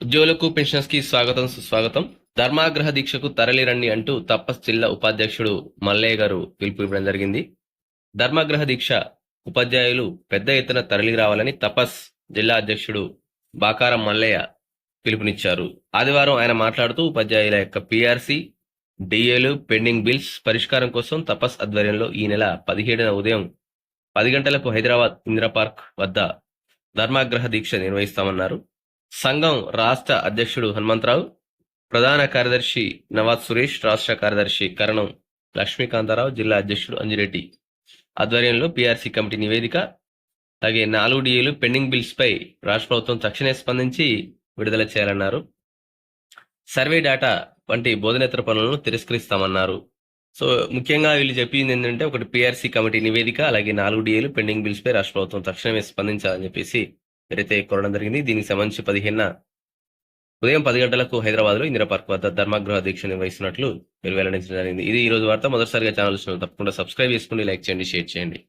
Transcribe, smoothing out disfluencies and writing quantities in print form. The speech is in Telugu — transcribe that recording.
ఉద్యోగులకు పెన్షనర్స్ కి స్వాగతం సుస్వాగతం. ధర్మాగ్రహ దీక్షకు తరలిరండి అంటూ తపస్ జిల్లా ఉపాధ్యక్షుడు మల్లయ్య గారు పిలుపు ఇవ్వడం జరిగింది. ధర్మాగ్రహ దీక్ష ఉపాధ్యాయులు పెద్ద ఎత్తున తరలి రావాలని తపస్ జిల్లా అధ్యక్షుడు బాకారం మల్లయ్య పిలుపునిచ్చారు. ఆదివారం ఆయన మాట్లాడుతూ ఉపాధ్యాయుల యొక్క పిఆర్సీ, డిఏలు, పెండింగ్ బిల్స్ పరిష్కారం కోసం తపస్ ఆధ్వర్యంలో ఈ నెల 17న ఉదయం 10 గంటలకు హైదరాబాద్ ఇందిరా పార్క్ వద్ద ధర్మాగ్రహ దీక్ష నిర్వహిస్తామన్నారు. సంఘం రాష్ట్ర అధ్యక్షుడు హనుమంతరావు, ప్రధాన కార్యదర్శి నవాజ్ సురేష్, రాష్ట్ర కార్యదర్శి కరణం లక్ష్మీకాంతారావు, జిల్లా అధ్యక్షుడు అంజిరెడ్డి ఆధ్వర్యంలో పీఆర్సీ కమిటీ నివేదిక, అలాగే 4 డిఏలు పెండింగ్ బిల్స్ పై రాష్ట్ర ప్రభుత్వం తక్షణమే స్పందించి విడుదల చేయాలన్నారు. సర్వే డేటా వంటి బోధనేతర పనులను తిరస్కరిస్తామన్నారు. సో ముఖ్యంగా వీళ్ళు చెప్పింది ఏంటంటే ఒకటి పీఆర్సీ కమిటీ నివేదిక, అలాగే 4 డిఏలు పెండింగ్ బిల్స్ పై రాష్ట్ర ప్రభుత్వం తక్షణమే స్పందించాలని చెప్పేసి మీరైతే కోరడం జరిగింది. దీనికి సంబంధించి 15న ఉదయం 10 గంటలకు హైదరాబాద్ లో ఇందిరా పార్క్ వద్ద ధర్మాగ్రహ దీక్ష నిర్వహిస్తున్నట్లు మీరు వెల్లడించడం జరిగింది. ఇది ఈ రోజు వార్త. మొదటిసారిగా ఛానల్ తప్పకుండా సబ్స్క్రైబ్ చేసుకోండి, లైక్ చేయండి, షేర్ చేయండి.